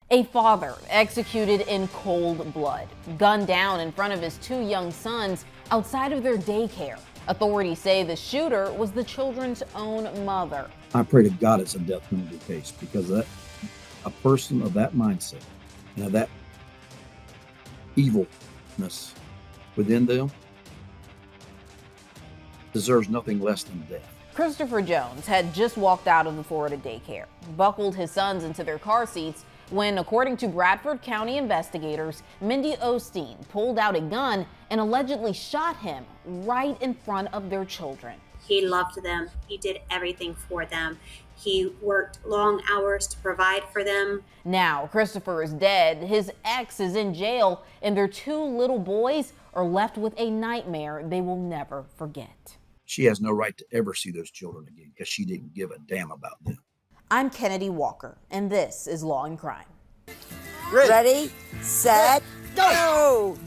A father executed in cold blood, gunned down in front of his two young sons outside of their daycare. Authorities say the shooter was the children's own mother. I pray to God it's a death penalty case, because a person of that mindset and of that evilness within them deserves nothing less than death. Christopher Jones had just walked out of the Florida daycare, buckled his sons into their car seats when, according to Bradford County investigators, Mindy Osteen pulled out a gun and allegedly shot him right in front of their children. He loved them. He did everything for them. He worked long hours to provide for them. Now, Christopher is dead, his ex is in jail, and their two little boys are left with a nightmare they will never forget. She has no right to ever see those children again, because she didn't give a damn about them. I'm Kennedi Walker, and this is Law and Crime. Ready, set, go!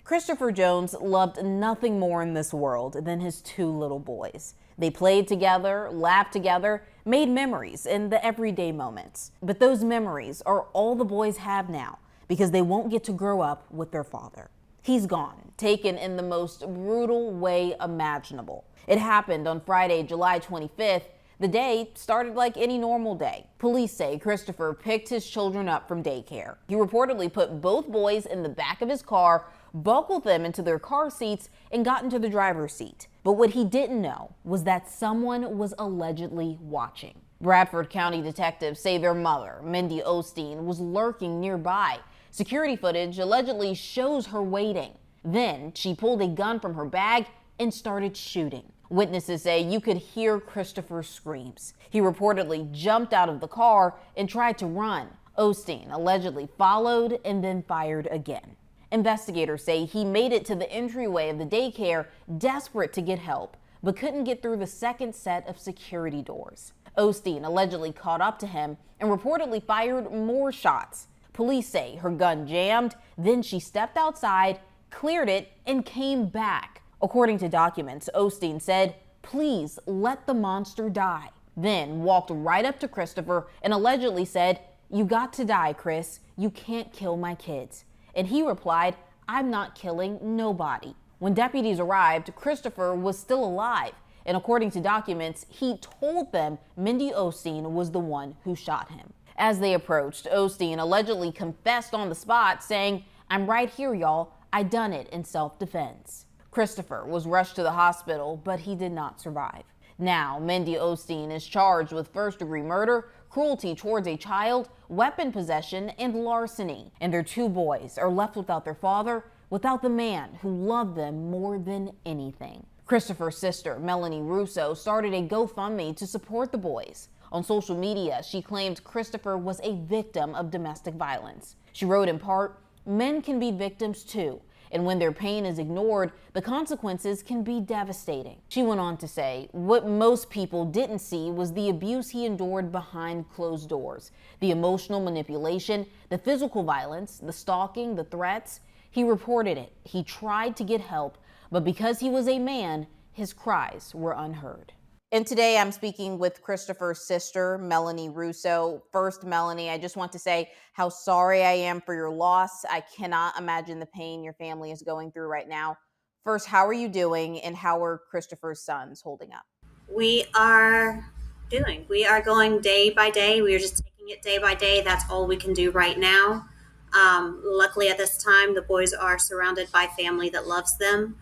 Christopher Jones loved nothing more in this world than his two little boys. They played together, laughed together, made memories in the everyday moments. But those memories are all the boys have now, because they won't get to grow up with their father. He's gone, taken in the most brutal way imaginable. It happened on Friday, July 25th. The day started like any normal day. Police say Christopher picked his children up from daycare. He reportedly put both boys in the back of his car, buckled them into their car seats, and got into the driver's seat. But what he didn't know was that someone was allegedly watching. Bradford County detectives say their mother, Mindy Osteen, was lurking nearby. Security footage allegedly shows her waiting. Then she pulled a gun from her bag and started shooting. Witnesses say you could hear Christopher's screams. He reportedly jumped out of the car and tried to run. Osteen allegedly followed and then fired again. Investigators say he made it to the entryway of the daycare, desperate to get help, but couldn't get through the second set of security doors. Osteen allegedly caught up to him and reportedly fired more shots. Police say her gun jammed, then she stepped outside, cleared it, and came back. According to documents, Osteen said, "Please let the monster die," then walked right up to Christopher and allegedly said, "You got to die, Chris. You can't kill my kids." And he replied, "I'm not killing nobody." When deputies arrived, Christopher was still alive, and according to documents, he told them Mindy Osteen was the one who shot him. As they approached, Osteen allegedly confessed on the spot, saying, "I'm right here, y'all. I done it in self-defense." Christopher was rushed to the hospital, but he did not survive. Now, Mindy Osteen is charged with first-degree murder, cruelty towards a child, weapon possession, and larceny. And their two boys are left without their father, without the man who loved them more than anything. Christopher's sister, Melanie Russo, started a GoFundMe to support the boys. On social media, she claimed Christopher was a victim of domestic violence. She wrote in part, "Men can be victims too. And when their pain is ignored, the consequences can be devastating." She went on to say, "What most people didn't see was the abuse he endured behind closed doors, the emotional manipulation, the physical violence, the stalking, the threats. He reported it. He tried to get help, but because he was a man, his cries were unheard." And today I'm speaking with Christopher's sister, Melanie Russo. First, Melanie, I just want to say how sorry I am for your loss. I cannot imagine the pain your family is going through right now. First, how are you doing, and how are Christopher's sons holding up? We are going day by day. We are just taking it day by day. That's all we can do right now. Luckily at this time, the boys are surrounded by family that loves them.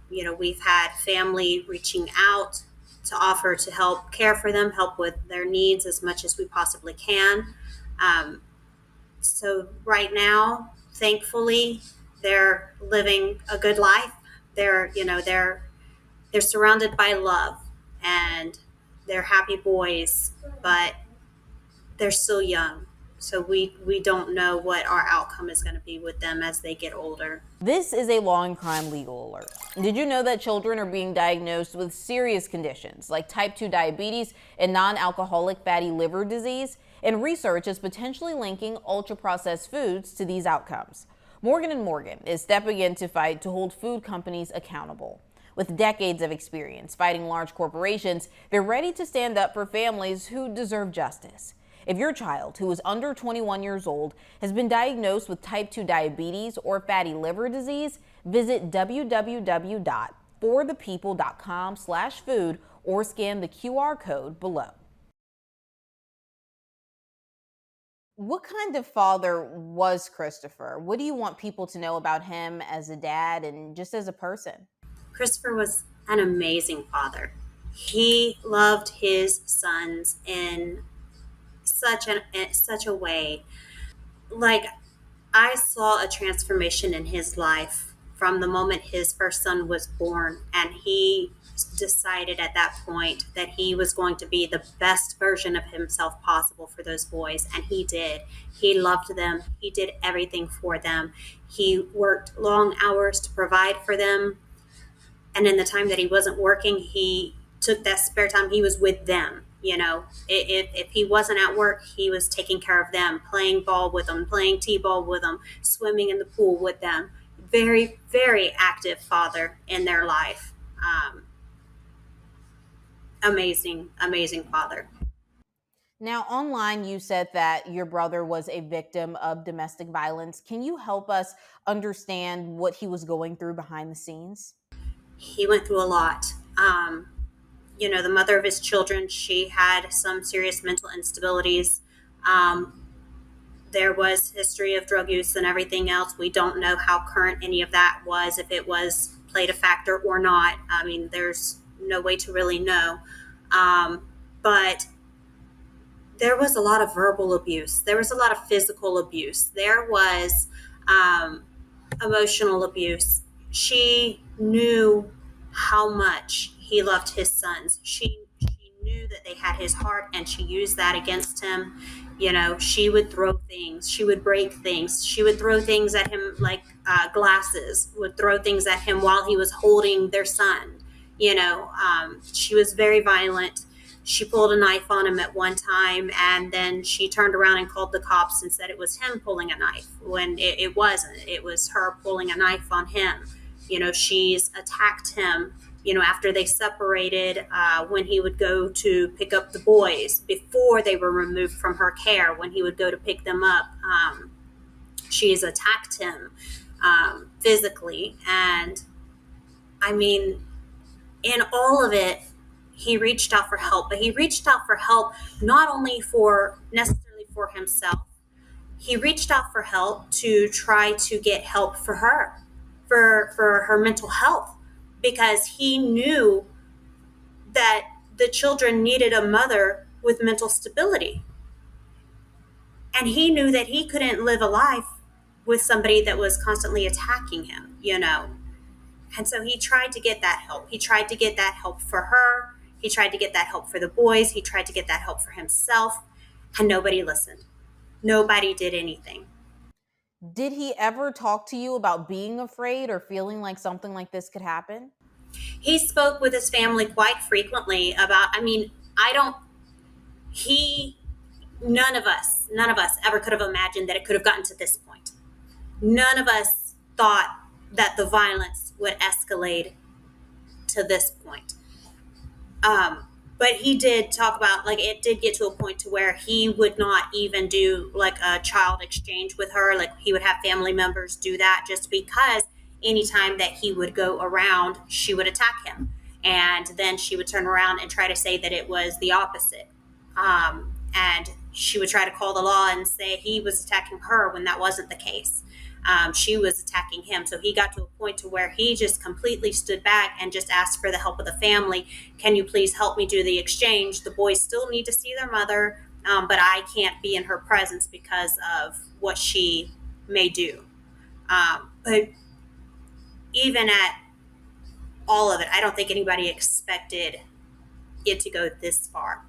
We've had family reaching out to offer to help care for them, help with their needs as much as we possibly can. So right now, thankfully, they're living a good life. They're surrounded by love, and they're happy boys, but they're still young. So we don't know what our outcome is going to be with them as they get older. This is a Law and Crime legal alert. Did you know that children are being diagnosed with serious conditions like type 2 diabetes and non-alcoholic fatty liver disease? And research is potentially linking ultra-processed foods to these outcomes. Morgan & Morgan is stepping in to fight to hold food companies accountable. With decades of experience fighting large corporations, they're ready to stand up for families who deserve justice. If your child, who is under 21 years old, has been diagnosed with type 2 diabetes or fatty liver disease, visit www.forthepeople.com/food or scan the QR code below. What kind of father was Christopher? What do you want people to know about him as a dad and just as a person? Christopher was an amazing father. He loved his sons in such a way. Like, I saw a transformation in his life from the moment his first son was born, and he decided at that point that he was going to be the best version of himself possible for those boys, and he did. He loved them. He did everything for them. He worked long hours to provide for them, and in the time that he wasn't working, he took that spare time, he was with them. If he wasn't at work, he was taking care of them, playing ball with them, playing t-ball with them, swimming in the pool with them. Very, very active father in their life. Amazing, amazing father. Now, online, you said that your brother was a victim of domestic violence. Can you help us understand what he was going through behind the scenes? He went through a lot. The mother of his children, she had some serious mental instabilities. There was history of drug use and everything else. We don't know how current any of that was, if it was played a factor or not. I mean, there's no way to really know. But there was a lot of verbal abuse. There was a lot of physical abuse. There was emotional abuse. She knew how much he loved his sons. She knew that they had his heart, and she used that against him. She would throw things. She would break things. She would throw things at him, like glasses, would throw things at him while he was holding their son. She was very violent. She pulled a knife on him at one time, and then she turned around and called the cops and said it was him pulling a knife, when it wasn't. It was her pulling a knife on him. She's attacked him, after they separated, when he would go to pick up the boys before they were removed from her care, when he would go to pick them up. She's attacked him physically. And I mean, in all of it, he reached out for help, but he reached out for help not only necessarily for himself. He reached out for help to try to get help for her, for her mental health, because he knew that the children needed a mother with mental stability. And he knew that he couldn't live a life with somebody that was constantly attacking him, And so he tried to get that help. He tried to get that help for her. He tried to get that help for the boys. He tried to get that help for himself. And nobody listened. Nobody did anything. Did he ever talk to you about being afraid or feeling like something like this could happen? He spoke with his family quite frequently about, none of us ever could have imagined that it could have gotten to this point. None of us thought that the violence would escalate to this point. But he did talk about, like, it did get to a point to where he would not even do like a child exchange with her. Like, he would have family members do that, just because anytime that he would go around, she would attack him. And then she would turn around and try to say that it was the opposite. And she would try to call the law and say he was attacking her when that wasn't the case. She was attacking him. So he got to a point to where he just completely stood back and just asked for the help of the family. Can you please help me do the exchange? The boys still need to see their mother, but I can't be in her presence because of what she may do. But even at all of it, I don't think anybody expected it to go this far.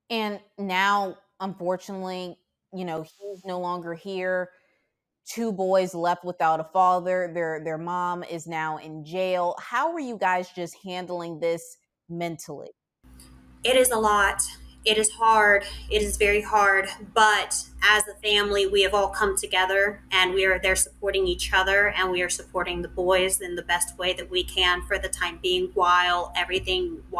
And now, unfortunately, he's no longer here. 2 boys left without a father. Their mom is now in jail. How are you guys just handling this mentally? It is a lot. It is hard. It is very hard. But as a family, we have all come together and we are there supporting each other, and we are supporting the boys in the best way that we can for the time being while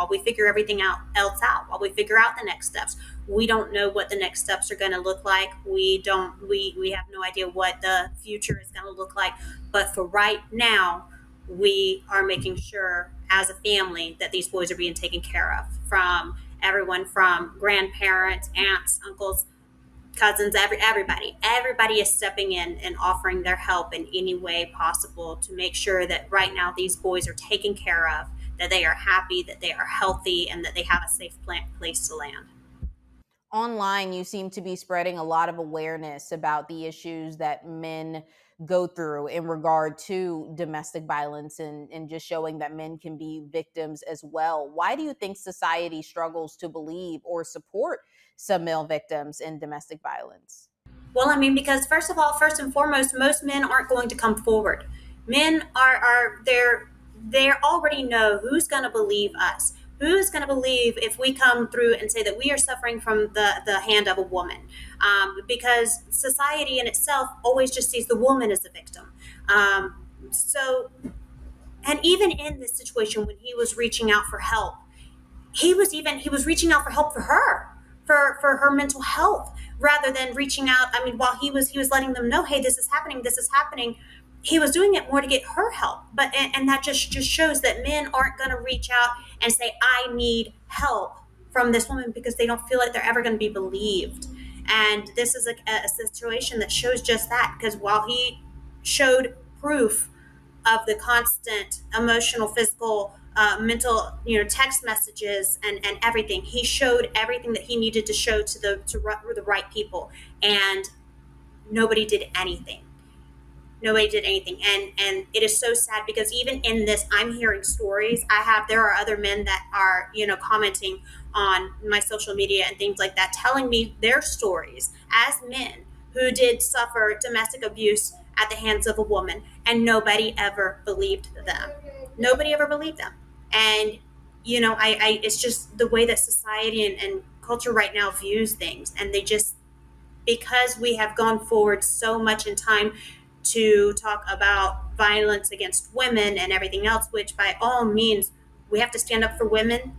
we figure everything else out, while we figure out the next steps. We don't know what the next steps are going to look like. We have no idea what the future is going to look like. But for right now, we are making sure as a family that these boys are being taken care of, from everyone, from grandparents, aunts, uncles, cousins, everybody is stepping in and offering their help in any way possible to make sure that right now these boys are taken care of, that they are happy, that they are healthy, and that they have a safe place to land. Online, you seem to be spreading a lot of awareness about the issues that men go through in regard to domestic violence, and just showing that men can be victims as well. Why do you think society struggles to believe or support some male victims in domestic violence? Well, I mean, because first and foremost, most men aren't going to come forward. Men they already know who's going to believe us. Who's going to believe if we come through and say that we are suffering from the hand of a woman? Because society in itself always just sees the woman as a victim. So, and even in this situation, when he was reaching out for help, he was reaching out for help for her, for her mental health, rather than reaching out. I mean, while he was letting them know, hey, this is happening, he was doing it more to get her help. But and that just shows that men aren't going to reach out and say, I need help from this woman, because they don't feel like they're ever going to be believed. And this is a situation that shows just that, because while he showed proof of the constant emotional, physical, mental, text messages and everything, he showed everything that he needed to show to the right people, and nobody did anything. And it is so sad, because even in this, I'm hearing stories. There are other men that are, commenting on my social media and things like that, telling me their stories as men who did suffer domestic abuse at the hands of a woman, and nobody ever believed them. And it's just the way that society and culture right now views things, and they just, because we have gone forward so much in time to talk about violence against women and everything else, which by all means we have to stand up for women,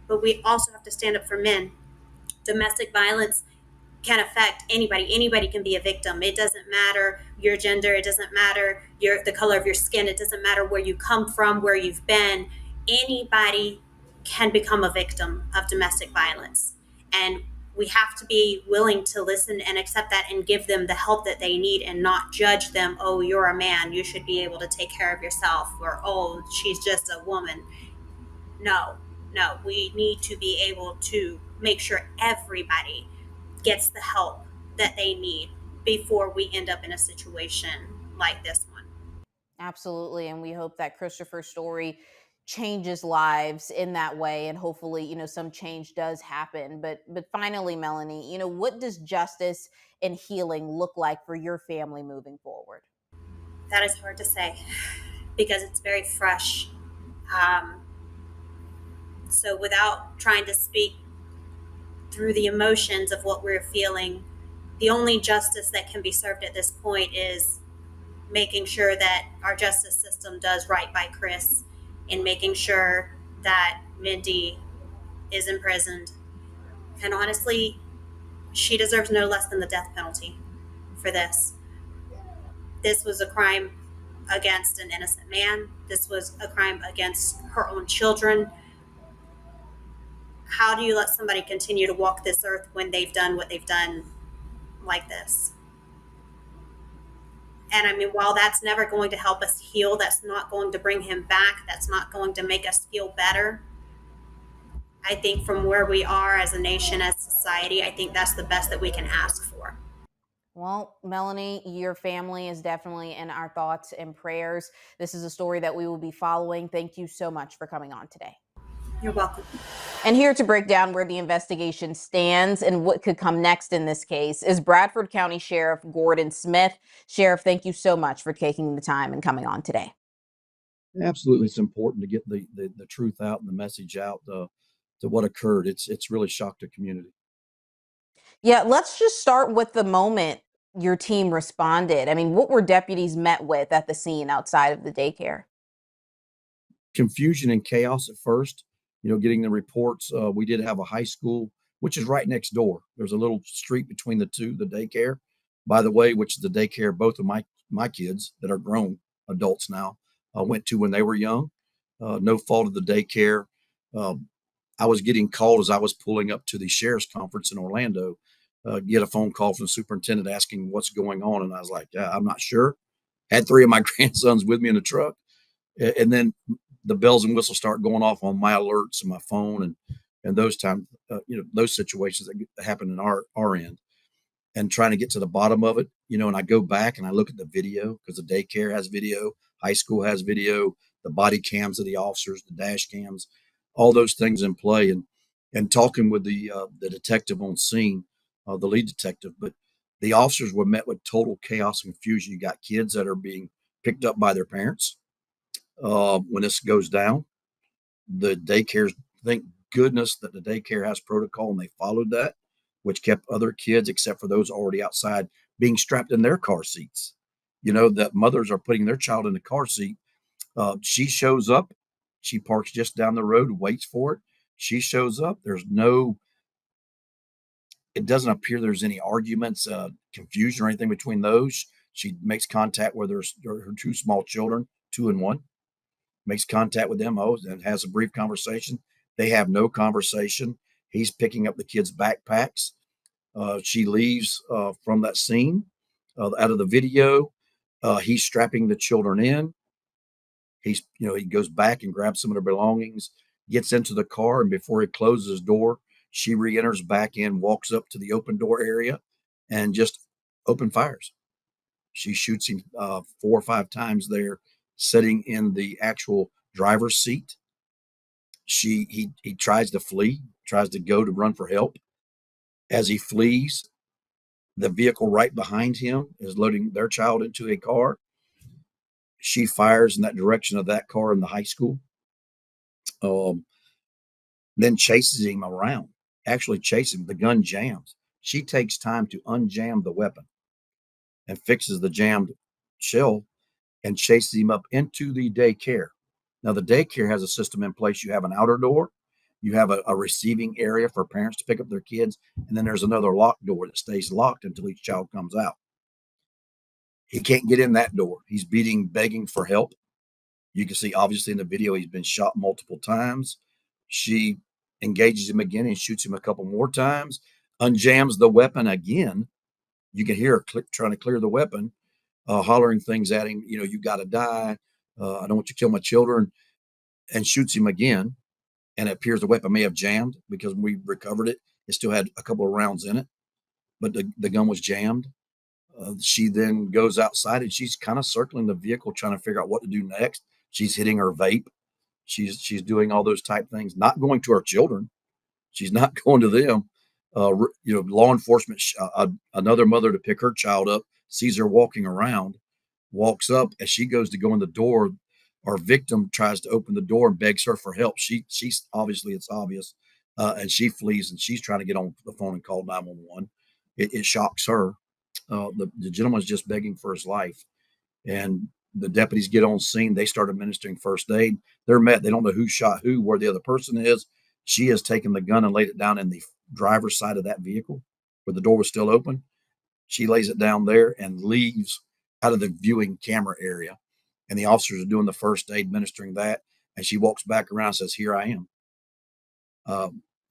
but we also have to stand up for men. Domestic violence can affect anybody. Anybody can be a victim. It doesn't matter your gender. It doesn't matter the color of your skin. It doesn't matter where you come from, where you've been. Anybody can become a victim of domestic violence. And we have to be willing to listen and accept that, and give them the help that they need, and not judge them. Oh, you're a man, you should be able to take care of yourself. Or, oh, she's just a woman. No, we need to be able to make sure everybody gets the help that they need before we end up in a situation like this one. Absolutely. And we hope that Christopher's story changes lives in that way, and hopefully, some change does happen. But finally, Melanie, what does justice and healing look like for your family moving forward? That is hard to say, because it's very fresh. So without trying to speak through the emotions of what we're feeling, the only justice that can be served at this point is making sure that our justice system does right by Chris, and making sure that Mindy is imprisoned. And honestly, she deserves no less than the death penalty for this. This was a crime against an innocent man. This was a crime against her own children. How do you let somebody continue to walk this earth when they've done what they've done like this? And I mean, while that's never going to help us heal, that's not going to bring him back, that's not going to make us feel better, I think from where we are as a nation, as society, I think that's the best that we can ask for. Well, Melanie, your family is definitely in our thoughts and prayers. This is a story that we will be following. Thank you so much for coming on today. You're welcome. And here to break down where the investigation stands and what could come next in this case is Bradford County Sheriff Gordon Smith. Sheriff, thank you so much for taking the time and coming on today. Absolutely. It's important to get the truth out and the message out to what occurred. It's really shocked the community. Yeah, let's just start with the moment your team responded. I mean, what were deputies met with at the scene outside of the daycare? Confusion and chaos at first, getting the reports. We did have a high school, which is right next door. There's a little street between the two, the daycare, by the way, which is the daycare both of my kids that are grown adults now went to when they were young. No fault of the daycare. I was getting called as I was pulling up to the sheriff's conference in Orlando, get a phone call from the superintendent asking what's going on. And I was like, yeah, I'm not sure. Had three of my grandsons with me in the truck. And then the bells and whistles start going off on my alerts and my phone and those times, those situations that happen in our end, and trying to get to the bottom of it, and I go back and I look at the video because the daycare has video, high school has video, the body cams of the officers, the dash cams, all those things in play, and talking with the detective on scene, the lead detective. But the officers were met with total chaos and confusion. You got kids that are being picked up by their parents when this goes down. The daycares, thank goodness that the daycare has protocol and they followed that, which kept other kids, except for those already outside, being strapped in their car seats. That mothers are putting their child in the car seat. She shows up. She parks just down the road, waits for it. She shows up. It doesn't appear there's any arguments, confusion or anything between those. She makes contact with her two small children, 2 and 1, makes contact with them, and has a brief conversation. They have no conversation. He's picking up the kids' backpacks. She leaves from that scene out of the video. He's strapping the children in. He goes back and grabs some of their belongings, gets into the car, and before he closes his door, she re-enters back in, walks up to the open door area, and just open fires. She shoots him 4 or 5 times there, sitting in the actual driver's seat. He tries to flee, tries to go to run for help. As he flees, the vehicle right behind him is loading their child into a car. She fires in that direction of that car in the high school. Then chases him around. Actually chases him. The gun jams. She takes time to unjam the weapon and fixes the jammed shell and chases him up into the daycare. Now, the daycare has a system in place. You have an outer door. You have a receiving area for parents to pick up their kids. And then there's another locked door that stays locked until each child comes out. He can't get in that door. He's begging for help. You can see, obviously, in the video, he's been shot multiple times. She engages him again and shoots him a couple more times, unjams the weapon again. You can hear her trying to clear the weapon, hollering things at him. You got to die. I don't want you to kill my children, and shoots him again. And it appears the weapon may have jammed because when we recovered it, it still had a couple of rounds in it, but the gun was jammed. She then goes outside and she's kind of circling the vehicle, trying to figure out what to do next. She's hitting her vape. She's doing all those type things, not going to her children. She's not going to them. Law enforcement, another mother to pick her child up, sees her walking around, walks up. As she goes to go in the door, our victim tries to open the door and begs her for help. She's obviously, it's obvious, and she flees and she's trying to get on the phone and call 911. It shocks her. The gentleman's just begging for his life, and the deputies get on scene. They start administering first aid. They're met. They don't know who shot who, where the other person is. She has taken the gun and laid it down in the driver's side of that vehicle where the door was still open. She lays it down there and leaves out of the viewing camera area. And the officers are doing the first aid, administering that. And she walks back around and says, "Here I am.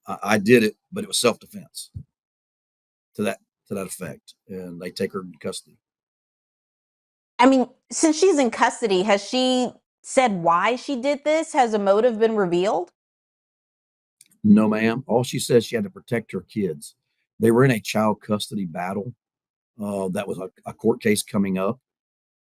I did it, but it was self-defense," to that effect. And they take her into custody. I mean, since she's in custody, has she said why she did this? Has a motive been revealed? No, ma'am. All she says, she had to protect her kids. They were in a child custody battle. That was a court case coming up.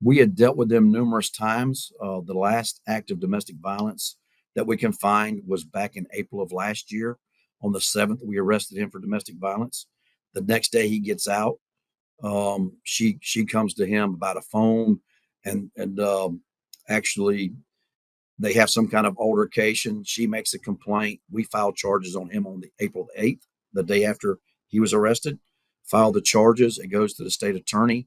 We had dealt with them numerous times. The last act of domestic violence that we can find was back in April of last year. On the 7th, we arrested him for domestic violence. The next day he gets out. She comes to him about a phone and actually They have some kind of altercation. She makes a complaint. We filed charges on him on the April 8th, the day after he was arrested. Filed the charges. It goes to the state attorney.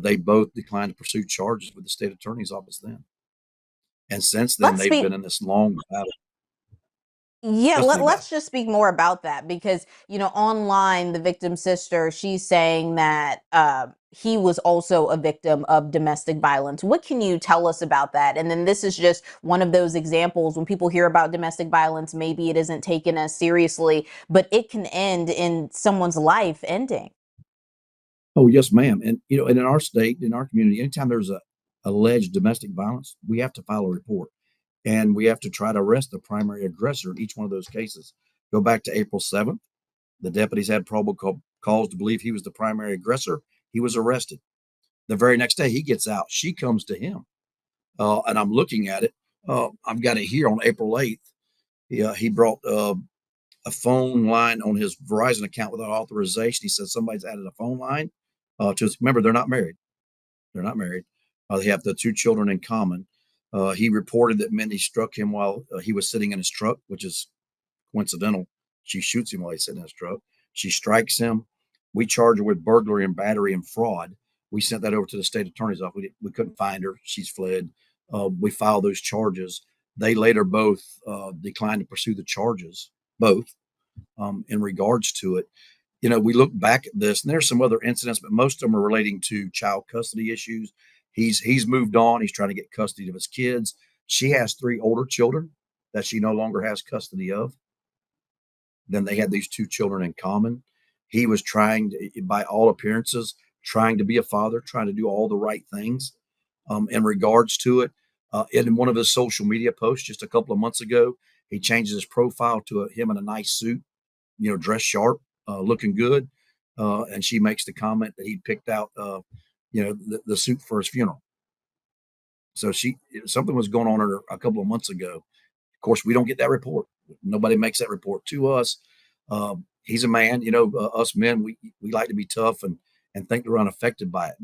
They both declined to pursue charges with the state attorney's office then. And since then, Let's they've speak. been in this long battle. Yeah, Custody battle. let's just speak more about that because, online, the victim's sister, she's saying that he was also a victim of domestic violence. What can you tell us about that? And then this is just one of those examples when people hear about domestic violence, maybe it isn't taken as seriously, but it can end in someone's life ending. Oh, yes, ma'am. And, and in our state, in our community, anytime there's a alleged domestic violence, we have to file a report. And we have to try to arrest the primary aggressor in each one of those cases. Go back to April 7th. The deputies had probable cause to believe he was the primary aggressor. He was arrested. The very next day he gets out. She comes to him. And I'm looking at it. I've got it here on April 8th. He brought a phone line on his Verizon account without authorization. He said somebody's added a phone line. Remember, they're not married. They're not married. They have the 2 children in common. He reported that Mindy struck him while he was sitting in his truck, which is coincidental. She shoots him while he's sitting in his truck. She strikes him. We charge her with burglary and battery and fraud. We sent that over to the state attorney's office. We couldn't find her. She's fled. We filed those charges. They later both declined to pursue the charges, both in regards to it. We look back at this, and there's some other incidents, but most of them are relating to child custody issues. He's moved on. He's trying to get custody of his kids. She has 3 older children that she no longer has custody of. Then they had these 2 children in common. He was trying to, by all appearances, trying to be a father, trying to do all the right things in regards to it. In one of his social media posts just a couple of months ago, he changes his profile to him in a nice suit, dressed sharp, looking good. And she makes the comment that he picked out, the suit for his funeral. So something was going on in her a couple of months ago. Of course, we don't get that report. Nobody makes that report to us. He's a man, us men, we like to be tough and think we're unaffected by it.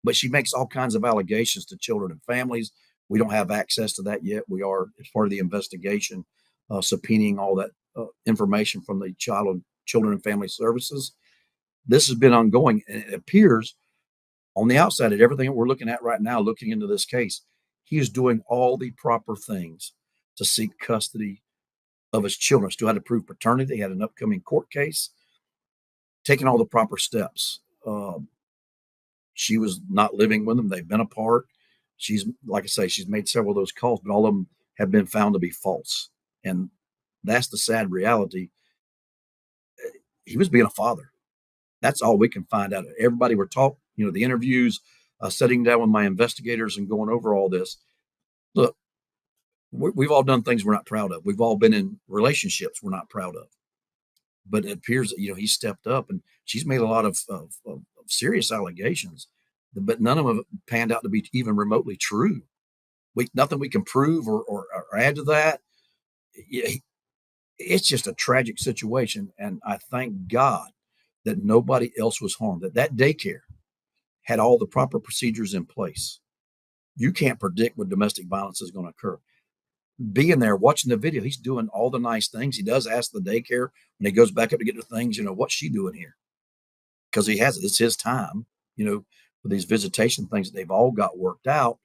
But she makes all kinds of allegations to children and families. We don't have access to that yet. We are, as part of the investigation, subpoenaing all that information from the Children and Family Services. This has been ongoing, and it appears on the outside of everything that we're looking at right now, looking into this case, he is doing all the proper things to seek custody of his children. Still had to prove paternity. They had an upcoming court case, taking all the proper steps. She was not living with him. They've been apart. She's, like I say, she's made several of those calls, but all of them have been found to be false. And that's the sad reality. He was being a father. That's all we can find out. Everybody we're talking, the interviews, sitting down with my investigators and going over all this. Look, we've all done things we're not proud of. We've all been in relationships we're not proud of. But it appears that, he stepped up, and she's made a lot of serious allegations, but none of them have panned out to be even remotely true. Nothing we can prove or add to that. It's just a tragic situation. And I thank God that nobody else was harmed, that daycare had all the proper procedures in place. You can't predict when domestic violence is going to occur. Being there, watching the video, he's doing all the nice things. He does ask the daycare when he goes back up to get the things, what's she doing here? Because he has it. It's his time, with these visitation things that they've all got worked out.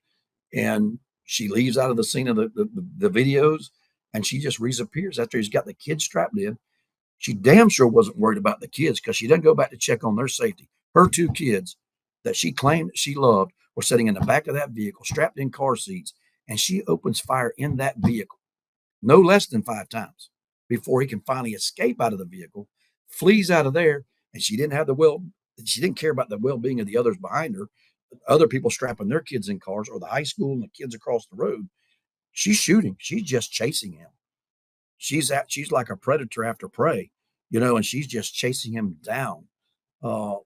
And she leaves out of the scene of the videos, and she just reappears after he's got the kids strapped in. She damn sure wasn't worried about the kids, because she doesn't go back to check on their safety. Her 2 kids that she claimed that she loved were sitting in the back of that vehicle, strapped in car seats, and she opens fire in that vehicle no less than 5 times before he can finally escape out of the vehicle, flees out of there. And she didn't care about the well-being of the others behind her, other people strapping their kids in cars, or the high school and the kids across the road. She's shooting. She's just chasing him. She's like a predator after prey, and she's just chasing him down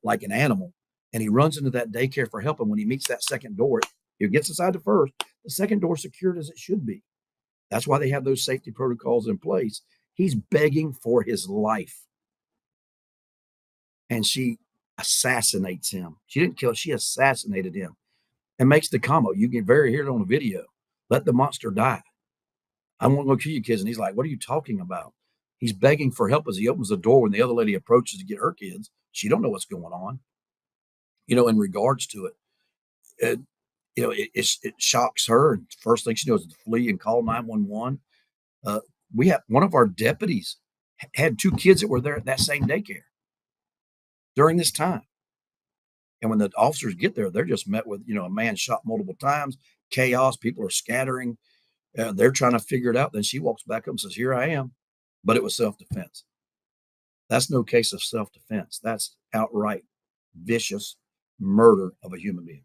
like an animal. And he runs into that daycare for help. And when he meets that second door, he gets inside the first. The second door secured as it should be. That's why they have those safety protocols in place. He's begging for his life. And she assassinates him. She didn't kill him. She assassinated him and makes the comment. You can hear it on the video. Let the monster die. I won't go kill you kids. And he's like, what are you talking about? He's begging for help as he opens the door when the other lady approaches to get her kids. She don't know what's going on. In regards to it, it shocks her. And first thing she does is to flee and call 911. We have one of our deputies had 2 kids that were there at that same daycare during this time. And when the officers get there, they're just met with, a man shot multiple times, chaos, people are scattering. They're trying to figure it out. Then she walks back up and says, here I am. But it was self-defense. That's no case of self-defense. That's outright vicious murder of a human being.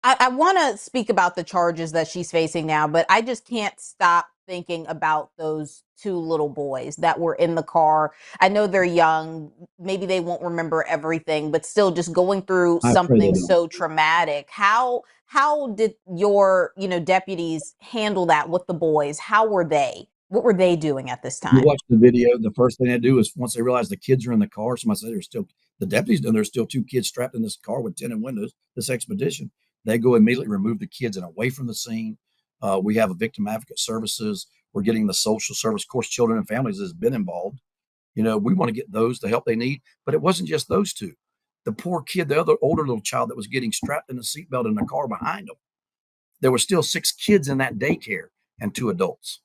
I want to speak about the charges that she's facing now, but I just can't stop thinking about those 2 little boys that were in the car. I know they're young. Maybe they won't remember everything, but still just going through something so traumatic. How did your, deputies handle that with the boys? How were they? What were they doing at this time? You watch the video. The first thing they do is once they realize the kids are in the car, somebody said the deputies know there's still 2 kids strapped in this car with tinted windows, this expedition. They go immediately remove the kids and away from the scene. We have a victim advocate services. We're getting the social service. Of course, children and families has been involved. We want to get those the help they need. But it wasn't just those 2. The poor kid, the other older little child that was getting strapped in a seatbelt in the car behind them. There were still 6 kids in that daycare and 2 adults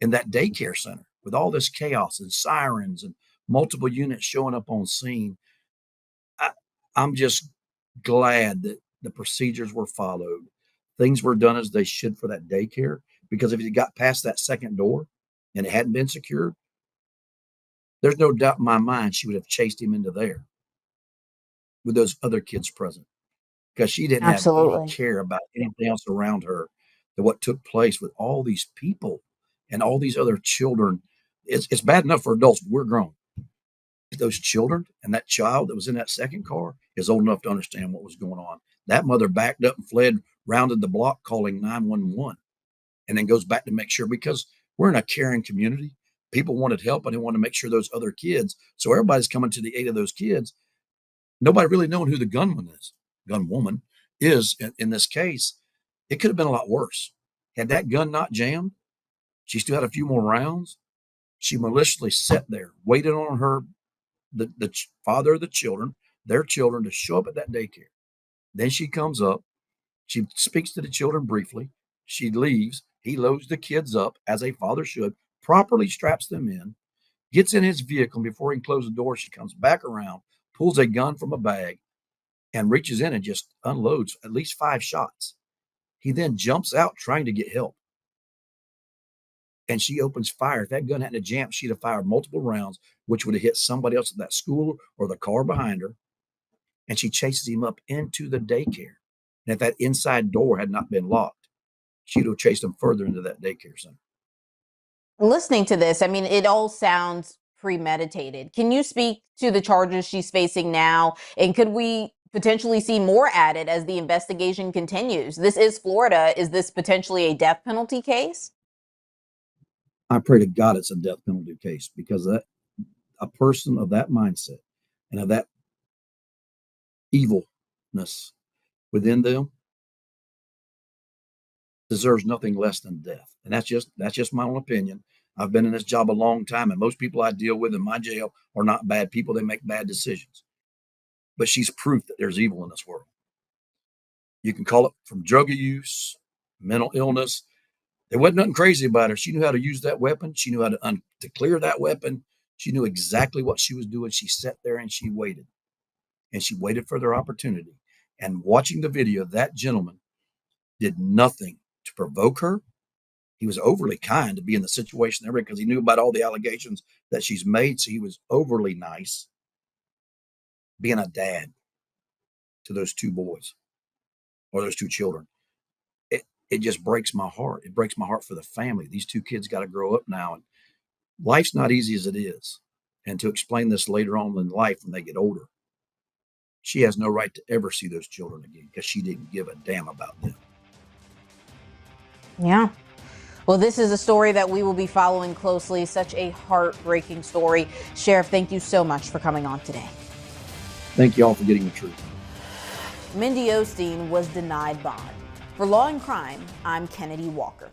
in that daycare center with all this chaos and sirens and multiple units showing up on scene. I'm just glad that the procedures were followed. Things were done as they should for that daycare, because if it got past that second door and it hadn't been secured, there's no doubt in my mind she would have chased him into there with those other kids present, because she didn't have any care about anything else around her than what took place with all these people and all these other children. It's bad enough for adults, but we're grown. Those children and that child that was in that second car is old enough to understand what was going on. That mother backed up and fled, rounded the block, calling 911, and then goes back to make sure, because we're in a caring community. People wanted help, and they wanted to make sure those other kids. So everybody's coming to the aid of those kids. Nobody really knowing who the gunwoman is in this case. It could have been a lot worse. Had that gun not jammed, she still had a few more rounds. She maliciously sat there, waited on the father of the children, their children, to show up at that daycare. Then she comes up. She speaks to the children briefly. She leaves. He loads the kids up, as a father should, properly straps them in, gets in his vehicle. Before he can close the door, she comes back around, pulls a gun from a bag, and reaches in and just unloads at least 5 shots. He then jumps out trying to get help. And she opens fire. If that gun hadn't jammed, she'd have fired multiple rounds, which would have hit somebody else at that school or the car behind her. And she chases him up into the daycare. And if that inside door had not been locked, she'd have chased him further into that daycare center. Listening to this, it all sounds premeditated. Can you speak to the charges she's facing now? And could we potentially see more added as the investigation continues? This is Florida. Is this potentially a death penalty case? I pray to God it's a death penalty case, because a person of that mindset and of that evilness within them deserves nothing less than death. And that's just my own opinion. I've been in this job a long time, and most people I deal with in my jail are not bad people. They make bad decisions. But she's proof that there's evil in this world. You can call it from drug use, mental illness. There wasn't nothing crazy about her. She knew how to use that weapon. She knew how to clear that weapon. She knew exactly what she was doing. She sat there and she waited. And she waited for their opportunity. And watching the video, that gentleman did nothing to provoke her. He was overly kind to be in the situation there, because he knew about all the allegations that she's made. So he was overly nice, being a dad to those 2 boys or those 2 children. It just breaks my heart. It breaks my heart for the family. These 2 kids got to grow up now, and life's not easy as it is. And to explain this later on in life when they get older, she has no right to ever see those children again, because she didn't give a damn about them. Yeah. Well, this is a story that we will be following closely. Such a heartbreaking story. Sheriff, thank you so much for coming on today. Thank you all for getting the truth. Mindy Osteen was denied bond. For Law and Crime, I'm Kennedi Walker.